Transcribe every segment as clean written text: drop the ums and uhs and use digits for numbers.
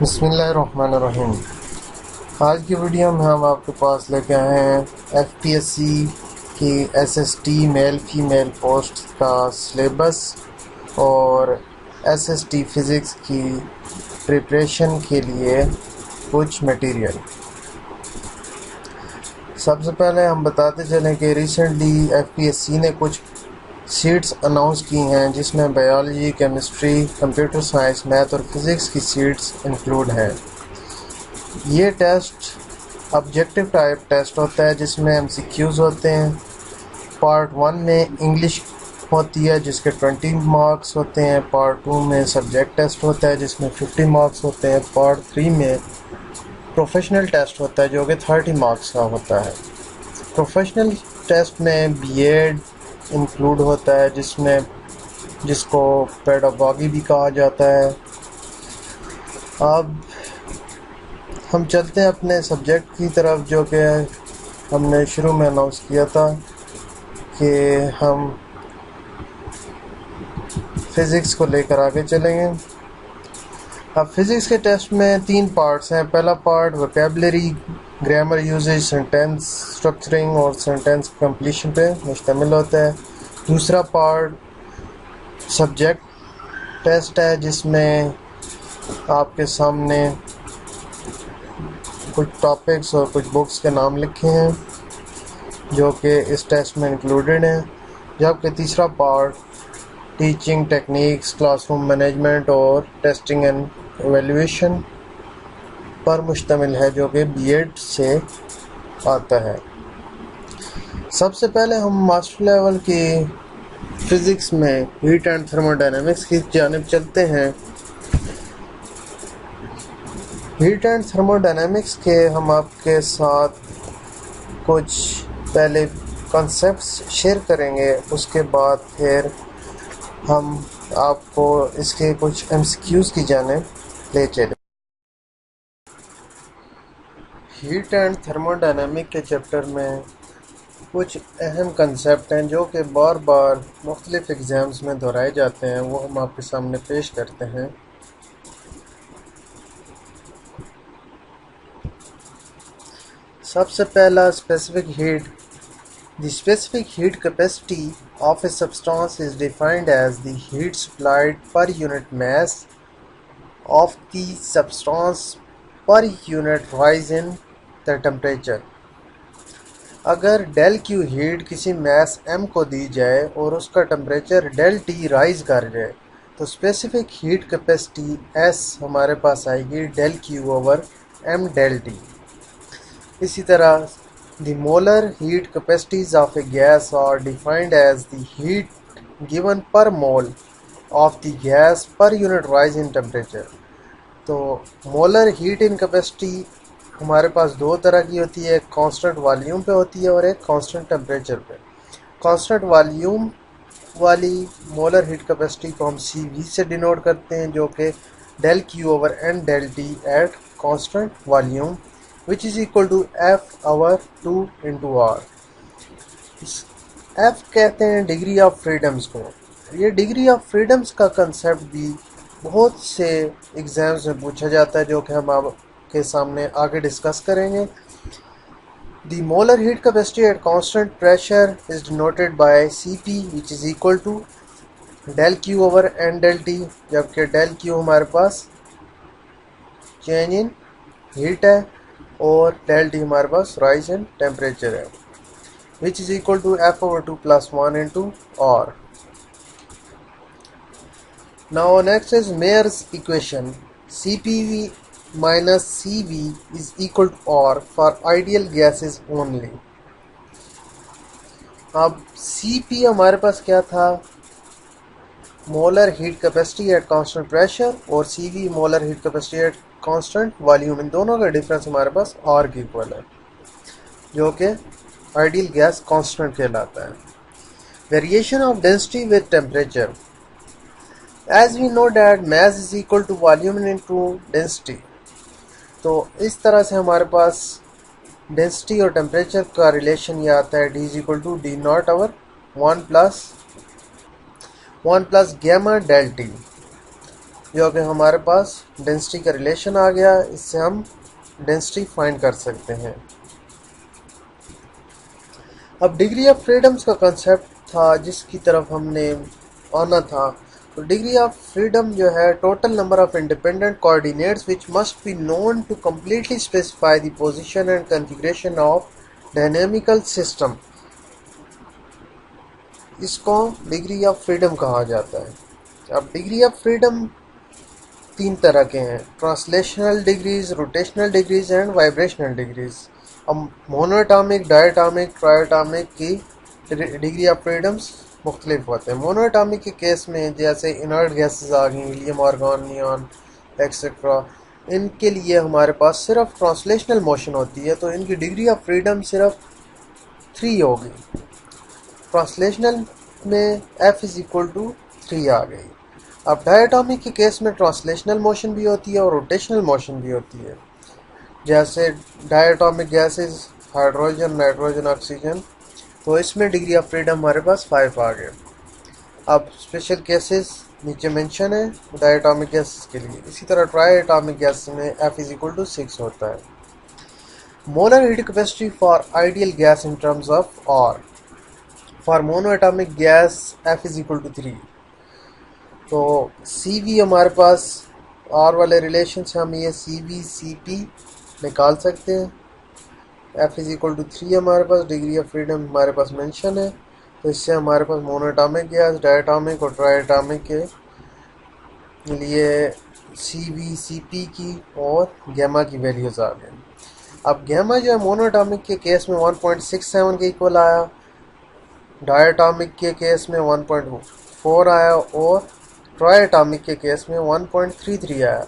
बिस्मिल्लाहिर्रहमानिर्रहीम। आज की वीडियो में हम आपके पास लेके आए हैं एफपीएससी की एसएसटी मेल फीमेल पोस्ट का सिलेबस और एसएसटी फ़िज़िक्स की प्रिपरेशन के लिए कुछ मटेरियल। सबसे पहले हम बताते चलें कि रिसेंटली एफपीएससी ने कुछ सीट्स अनाउंस की हैं जिसमें biology, chemistry, computer science, math और फिज़िक्स की सीट्स इंक्लूड हैं। ये टेस्ट ऑब्जेक्टिव टाइप टेस्ट होता है जिसमें एमसीक्यूज़ होते हैं। पार्ट 1 में इंग्लिश होती है जिसके 20 मार्क्स होते हैं। पार्ट 2 में सब्जेक्ट टेस्ट होता है जिसमें 50 मार्क्स होते हैं। पार्ट 3 में प्रोफेशनल टेस्ट होता है जो कि 30 मार्क्स का होता है। प्रोफेशनल टेस्ट में बीएड इंक्लूड होता है जिसको पेडागॉजी भी कहा जाता है। अब हम चलते हैं अपने सब्जेक्ट की तरफ जो कि हमने शुरू में अनाउंस किया था कि हम फ़िज़िक्स को लेकर आगे चलेंगे। अब फ़िज़िक्स के टेस्ट में 3 पार्ट्स हैं। पहला part vocabulary, grammar usages, sentence structuring और सेंटेंस कंप्लीशन पे मुश्तमिल होता है। दूसरा पार्ट सब्जेक्ट टेस्ट है जिसमें आपके सामने कुछ टॉपिक्स और कुछ बुक्स के नाम लिखे हैं जो कि इस टेस्ट में इंक्लूडेड हैं। जबकि तीसरा part teaching techniques, classroom management और टेस्टिंग एंड एवेल्यूएशन पर मुश्तमिल है जो कि बीएड से आता है। सबसे पहले हम मास्टर लेवल की फ़िज़िक्स में हीट एंड थर्मोडायनेमिक्स की जानिब चलते हैं। हीट एंड थर्मोडायनेमिक्स के हम आपके साथ कुछ पहले कॉन्सेप्ट्स शेयर करेंगे, उसके बाद फिर हम आपको इसके कुछ एमसीक्यूज़ की जानिब ले चलें। हीट एंड थर्मोडायनेमिक के चैप्टर में कुछ अहम कंसेप्ट हैं जो कि बार बार मुख्तलिफ एग्ज़ाम्स में दोहराए जाते हैं, वो हम आपके सामने पेश करते हैं। सबसे पहला specific heat. The specific heat capacity of a substance is defined as the heat supplied per unit mass of the substance per unit rise in the temperature। अगर डेल क्यू हीट किसी मैस m को दी जाए और उसका temperature del T rise कर जाए तो specific heat capacity S हमारे पास आएगी del q over m del t. इसी तरह the molar heat capacities of a gas are defined as the heat given per mole of the gas per unit rise in temperature। तो molar heat in capacity हमारे पास दो तरह की होती है, एक कांस्टेंट वॉल्यूम पे होती है और एक कांस्टेंट टेम्परेचर पे। कांस्टेंट वॉल्यूम वाली मोलर हीट कैपेसिटी को हम CV से डिनोट करते हैं जो कि del q over n del t at constant volume which is equal to F over 2 into R। F कहते हैं डिग्री ऑफ फ्रीडम्स को। ये डिग्री ऑफ फ्रीडम्स का कंसेप्ट भी बहुत से एग्जाम्स में पूछा जाता है जो कि हम आपके सामने आगे डिस्कस करेंगे। The molar heat capacity at constant pressure is denoted by Cp which is equal to del Q over n del T, जबकि del Q हमारे पास चेंज इन हीट है और डेल टी हमारे पास राइज इन टेम्परेचर है which is equal to F over 2 plus 1 into R। Now next is Mayer's equation. CPV minus CV is equal to R for ideal gases only। अब CP हमारे पास क्या था, molar heat capacity at constant pressure, और CV molar heat capacity at constant volume. इन दोनों का difference हमारे पास R के इक्वल है जो कि आइडियल गैस कांस्टेंट कहलाता है। Variation of density with temperature. As we know that mass is equal to volume into density, तो इस तरह से हमारे पास डेंसिटी और टेम्परेचर का रिलेशन ये आता है D is equal to d nought over 1 plus gamma del t. जो कि हमारे पास डेंसिटी का रिलेशन आ गया, इससे हम डेंसिटी फाइंड कर सकते हैं। अब डिग्री ऑफ फ्रीडम्स का कंसेप्ट था जिसकी तरफ हमने आना था। तो डिग्री ऑफ फ्रीडम जो है total number of independent coordinates which must be known to completely specify the position and configuration of dynamical system, इसको डिग्री ऑफ फ्रीडम कहा जाता है। अब डिग्री ऑफ फ्रीडम तीन तरह के हैं, translational degrees, rotational degrees and vibrational degrees. अब मोनोएटॉमिक, डायटॉमिक, ट्रायटॉमिक की डिग्री ऑफ फ्रीडम्स मुख्तलिफ होते हैं। मोनोएटॉमिक के केस में जैसे इनर्ट गैसेस आ गई, हीलियम, आर्गन, नियॉन एक्सेट्रा, इनके लिए हमारे पास सिर्फ ट्रांसलेशनल मोशन होती है, तो इनकी डिग्री ऑफ फ्रीडम सिर्फ 3 होगी। ट्रांसलेशनल में F इज इक्वल टू 3 आ गई। अब डायटॉमिक के केस में ट्रांसलेशनल मोशन भी होती है और रोटेशनल मोशन भी होती है। जैसे diatomic gases hydrogen, nitrogen, oxygen, तो इसमें डिग्री ऑफ फ्रीडम हमारे पास 5 आ गए। अब स्पेशल केसेस नीचे मेंशन है डायटॉमिक गैसेस के लिए। इसी तरह ट्रायटॉमिक गैस में F इज इक्वल टू 6 होता है। Molar heat capacity for ideal gas in terms of R, for monoatomic gas F is equal to 3। तो CV हमारे पास R वाले रिलेशन से हम ये CV CP निकाल सकते हैं। F इज इक्वल टू 3 हमारे पास डिग्री ऑफ फ्रीडम हमारे पास मेंशन है, तो इससे हमारे पास मोनोएटॉमिक गैस, डायटॉमिक और ट्रायटॉमिक के लिए CV CP की और गैमा की वैल्यूज आ गई। अब गैमा जो है मोनोएटॉमिक के केस में 1.67 के इक्वल आया, डायटॉमिक के केस में 1.4 आया और ट्रायटॉमिक के केस में 1.33 आया।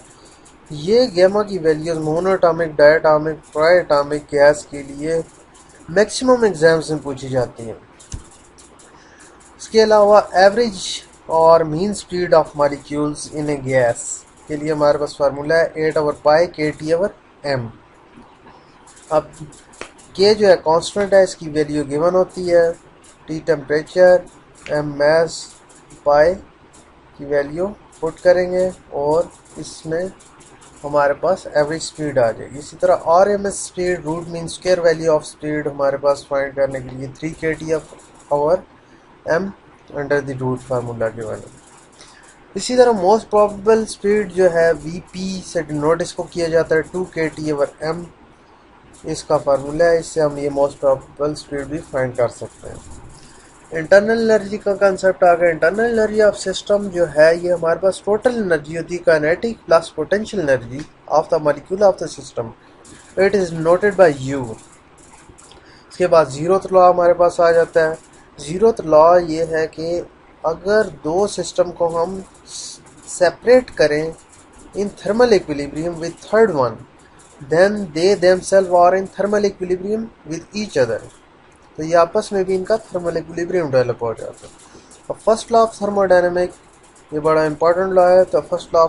ये गैमा की वैल्यूज मोनोएटॉमिक, डायटॉमिक, ट्रायटॉमिक गैस के लिए मैक्सिमम एग्जाम्स में पूछी जाती हैं। इसके अलावा एवरेज और mean speed of molecules in A gas के लिए हमारे पास फार्मूला है 8/π kT/m। अब K जो है कांस्टेंट है, इसकी वैल्यू गिवन होती है, T टेम्परेचर, M मास, पाई की वैल्यू पुट करेंगे और इसमें हमारे पास एवरेज स्पीड आ जाएगी। इसी तरह RMS speed, root mean square value of speed हमारे पास फाइंड करने के लिए 3 kT/m under the root formula given है। इसी तरह मोस्ट प्रोबेबल स्पीड जो है VP से डिनोट इसको किया जाता है 2 kT/m, इसका फार्मूला है, इससे हम ये मोस्ट प्रोबेबल स्पीड भी फाइंड कर सकते हैं। इंटरनल एनर्जी का कंसेप्ट आ गया। इंटरनल एनर्जी ऑफ सिस्टम जो है ये हमारे पास टोटल एनर्जी होती है, kinetic plus potential energy of the molecule of the system. It is noted bye U। इसके बाद जीरोथ लॉ हमारे पास आ जाता है। जीरोथ लॉ ये है कि अगर दो सिस्टम को हम सेपरेट करें in thermal equilibrium with third one, then they themselves are in thermal equilibrium with each other, तो ये आपस में भी इनका थर्मल इक्विलिब्रियम डेवलप हो जाता है। अब फर्स्ट लॉ ऑफ थर्मोडायनेमिक ये बड़ा इंपॉर्टेंट लॉ है। तो first law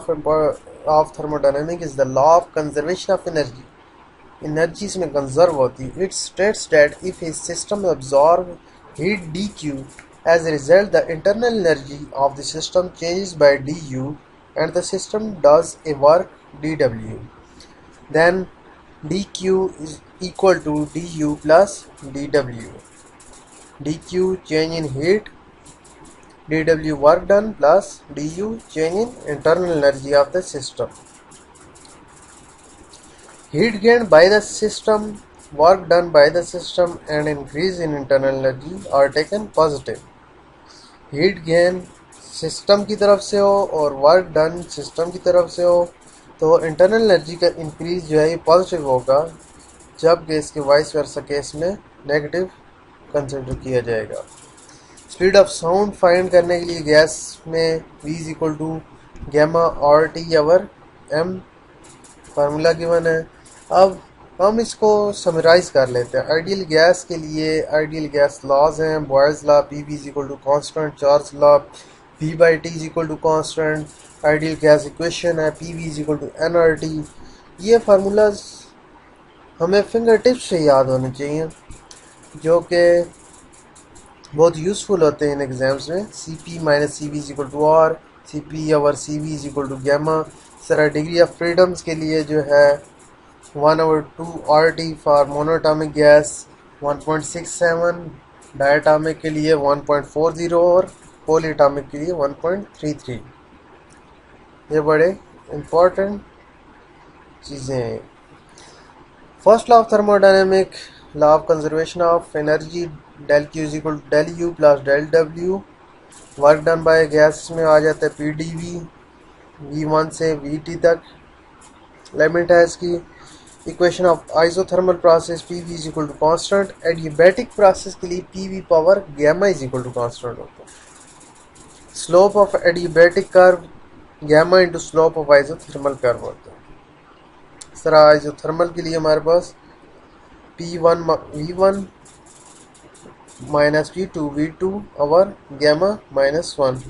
of thermodynamic is the law of conservation of energy. Energy इसमें कंजर्व होती है। It states that if A system absorb heat dq, as a result the internal energy of the system changes by du and the system does a work dw, then dq is equal to du plus dw. dq change in heat, dw work done plus du change in internal energy of the system. Heat gained by the system, work done by the system and increase in internal energy are taken positive. Heat gain system की तरफ से हो और work done system की तरफ से हो तो इंटरनल एनर्जी का इंक्रीज जो है ये पॉजिटिव होगा, जबकि इसके वाइस वर्सा केस में नेगेटिव कंसिडर किया जाएगा। स्पीड ऑफ साउंड फाइंड करने के लिए गैस में V is equal to gamma RT/m formula given है। अब हम इसको समराइज कर लेते हैं। आइडियल गैस के लिए आइडियल गैस लॉज हैं, Boyle's law, PV is equal to constant, Charles law, V/T is equal to constant, ideal gas equation है PV is equal to nRT। ये फार्मूलाज हमें फिंगर टिप्स से याद होने चाहिए, जो कि बहुत यूज़फुल होते हैं इन एग्ज़ाम्स में। CP minus CV is equal to R, Cp और Cv is equal to gamma. Sir degree of freedoms के लिए जो है 1/2 RT for monatomic gas 1.67, diatomic के लिए 1.40 और पॉलीटॉमिक के लिए 1.33। ये बड़े इम्पोर्टेंट चीज़ें हैं। First law of thermodynamic, law of conservation of energy, del Q is equal to del U plus del W। Work done by gas में आ जाता है PdV, V1 से Vt तक लिमिट है इसकी। Equation of isothermal process PV is equal to constant. Adiabatic process के लिए PV power gamma is equal to constant होता है। Slope of adiabatic curve gamma into slope of isothermal curve होता है। सर आइसोथर्मल के लिए हमारे पास P1 V1 minus P2 V2 और गैमा -1।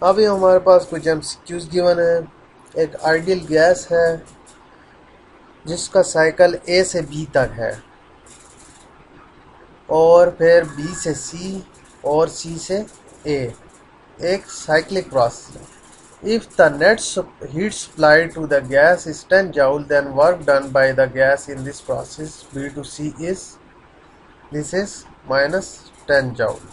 अभी हमारे पास कुछ MCQs गिवन है। एक आइडियल गैस है जिसका साइकिल A से B तक है और फिर B से C और C से A, एक साइक्लिक प्रोसेस है। If the net heat supplied to the gas is 10 joule, then work done by the gas in this process B to C is, this is minus 10 joule.